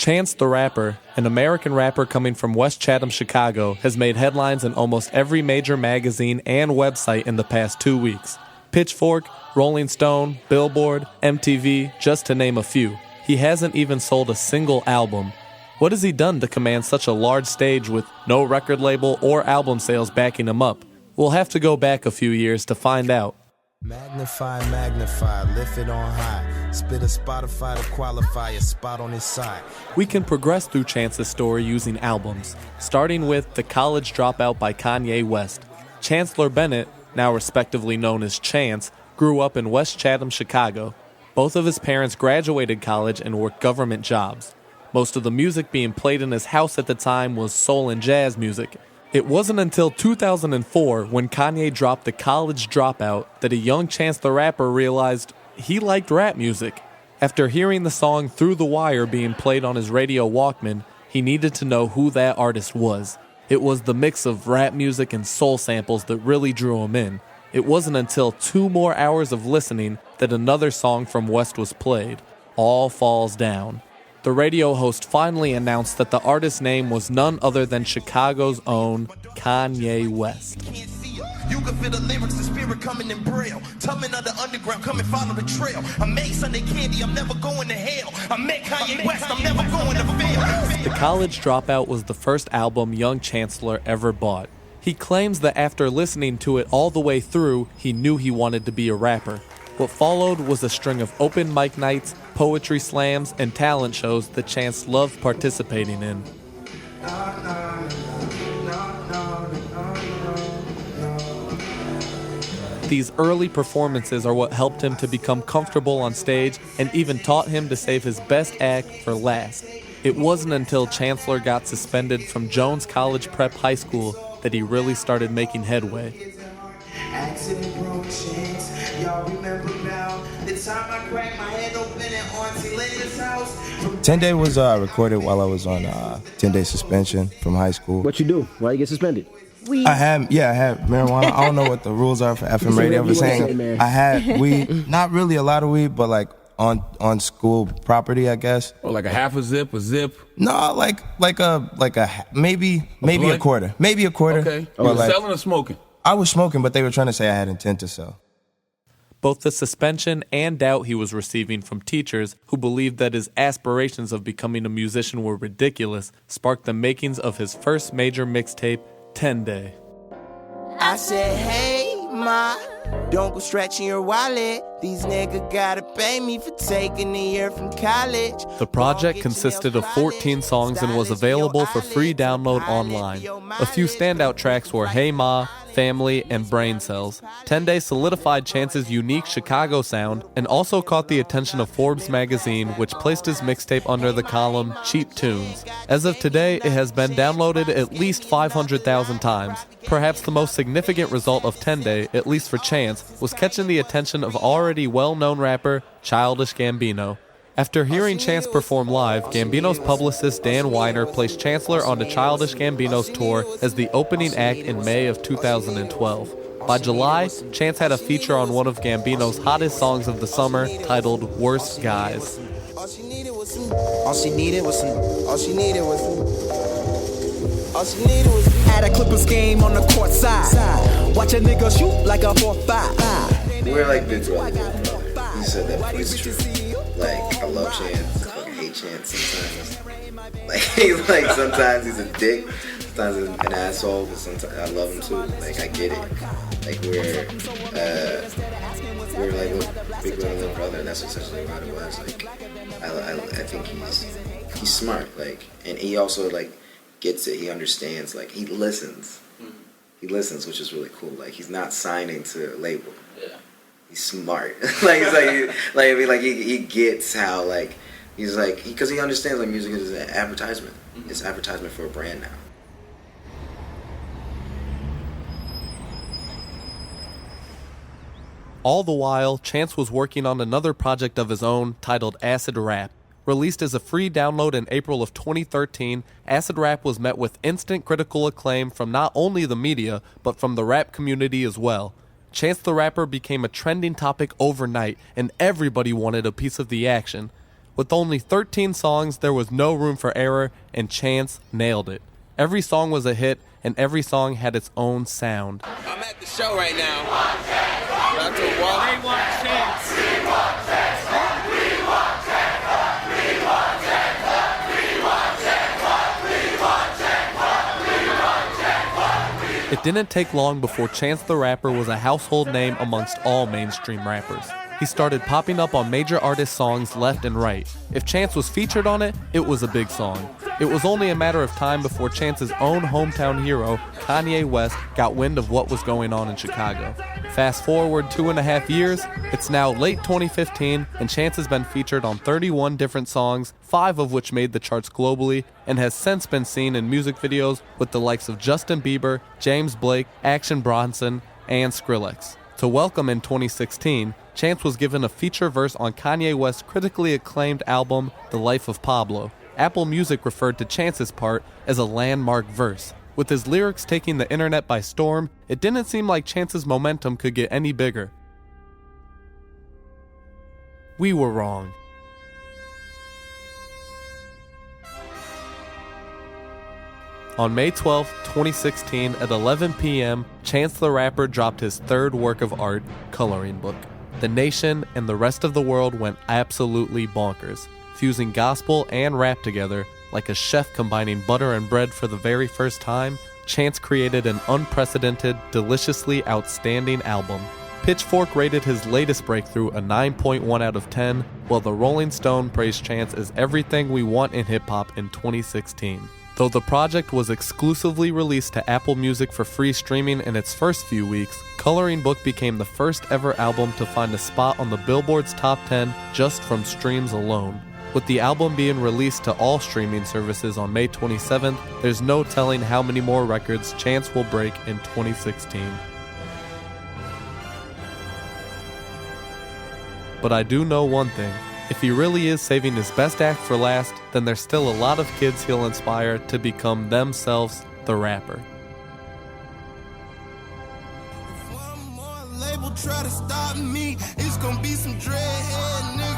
Chance the Rapper, an American rapper coming from West Chatham, Chicago, has made headlines in almost every major magazine and website in the past 2 weeks. Pitchfork, Rolling Stone, Billboard, MTV, just to name a few. He hasn't even sold a single album. What has he done to command such a large stage with no record label or album sales backing him up? We'll have to go back a few years to find out. Magnify, lift it on high. Spit a Spotify to qualify a spot on his side. We can progress through Chance's story using albums, starting with The College Dropout by Kanye West. Chancellor Bennett, now respectively known as Chance, grew up in West Chatham, Chicago. Both of his parents graduated college and worked government jobs. Most of the music being played in his house at the time was soul and jazz music. It wasn't until 2004, when Kanye dropped The College Dropout, that a young Chance the Rapper realized he liked rap music. After hearing the song Through the Wire being played on his radio Walkman, he needed to know who that artist was. It was the mix of rap music and soul samples that really drew him in. It wasn't until 2 more hours of listening that another song from West was played, All Falls Down. The radio host finally announced that the artist's name was none other than Chicago's own Kanye West. You can feel the lyrics, the spirit coming in braille. Tumbling under underground, come and follow the trail. I made Sunday candy, I'm never going to hell. I met Kanye West, I'm never going to fail. The College Dropout was the first album young Chancellor ever bought. He claims that after listening to it all the way through, he knew he wanted to be a rapper. What followed was a string of open mic nights, poetry slams, and talent shows that Chance loved participating in. These early performances are what helped him to become comfortable on stage and even taught him to save his best act for last. It wasn't until Chancellor got suspended from Jones College Prep High School that he really started making headway. Y'all remember now the time I cracked my head open at Auntie Linda's house? 10 Day was recorded while I was on 10-day suspension from high school. What you do? Why you get suspended? I had marijuana. I don't know what the rules are for FM radio. I'm saying I had weed, not really a lot of weed, but like on school property, I guess. Or like a half a zip? No, like a maybe a quarter, Okay. You were selling or smoking? I was smoking, but they were trying to say I had intent to sell. Both the suspension and doubt he was receiving from teachers who believed that his aspirations of becoming a musician were ridiculous sparked the makings of his first major mixtape, 10 Day. I said, hey, ma, don't go stretching your wallet. These niggas gotta pay me for taking a year from college. The project consisted of 14 songs and was available for free download online. A few standout tracks were Hey Ma, Family, and Brain Cells. 10 Day solidified Chance's unique Chicago sound and also caught the attention of Forbes magazine, which placed his mixtape under the column Cheap Tunes. As of today, it has been downloaded at least 500,000 times. Perhaps the most significant result of 10 Day, at least for Chance, was catching the attention of already well-known rapper Childish Gambino. After hearing Chance perform live, Gambino's publicist Dan Weiner placed Chancellor onto Childish Gambino's tour as the opening act in May of 2012. By July, Chance had a feature on one of Gambino's hottest songs of the summer, titled Worst Guys. All she needed was Had a Clippers game on the court side. Watch a nigga shoot like a 4-5. We're like been through all the way. You said that before, it's true. Like, I love Chance, I fucking hate Chance sometimes. Like sometimes he's a dick, sometimes he's an asshole, but sometimes I love him too. Like, I get it. Like, we're like a big little brother, and that's essentially what it was. Like, I think he's smart, like, and he also, like, gets it, he understands, like, he listens. He listens, which is really cool. Like, he's not signing to a label. Yeah. He's smart. He gets how, like, he's like, because he understands, like, music is an advertisement. Mm-hmm. It's advertisement for a brand now. All the while, Chance was working on another project of his own titled Acid Rap. Released as a free download in April of 2013, Acid Rap was met with instant critical acclaim from not only the media, but from the rap community as well. Chance the Rapper became a trending topic overnight, and everybody wanted a piece of the action. With only 13 songs, there was no room for error, and Chance nailed it. Every song was a hit, and every song had its own sound. I'm at the show right now. About to walk. They want Chance. We want Chance. We want Chance. We want Chance. We want Chance. We want Chance. We want Chance. It didn't take long before Chance the Rapper was a household name amongst all mainstream rappers. He started popping up on major artist songs left and right. If Chance was featured on it, it was a big song. It was only a matter of time before Chance's own hometown hero, Kanye West, got wind of what was going on in Chicago. Fast forward 2.5 years, it's now late 2015, and Chance has been featured on 31 different songs, 5 of which made the charts globally, and has since been seen in music videos with the likes of Justin Bieber, James Blake, Action Bronson, and Skrillex. To welcome in 2016, Chance was given a feature verse on Kanye West's critically acclaimed album, The Life of Pablo. Apple Music referred to Chance's part as a landmark verse. With his lyrics taking the internet by storm, it didn't seem like Chance's momentum could get any bigger. We were wrong. On May 12, 2016, at 11 p.m., Chance the Rapper dropped his third work of art, Coloring Book. The nation and the rest of the world went absolutely bonkers, fusing gospel and rap together like a chef combining butter and bread for the very first time. Chance created an unprecedented, deliciously outstanding album. Pitchfork rated his latest breakthrough a 9.1 out of 10, while the Rolling Stone praised Chance as everything we want in hip-hop in 2016. Though the project was exclusively released to Apple Music for free streaming in its first few weeks, Coloring Book became the first ever album to find a spot on the Billboard's top 10 just from streams alone. With the album being released to all streaming services on May 27th, there's no telling how many more records Chance will break in 2016. But I do know one thing. If he really is saving his best act for last, then there's still a lot of kids he'll inspire to become themselves the rapper. If one more label try to stop me, it's gonna be some dreadhead niggas.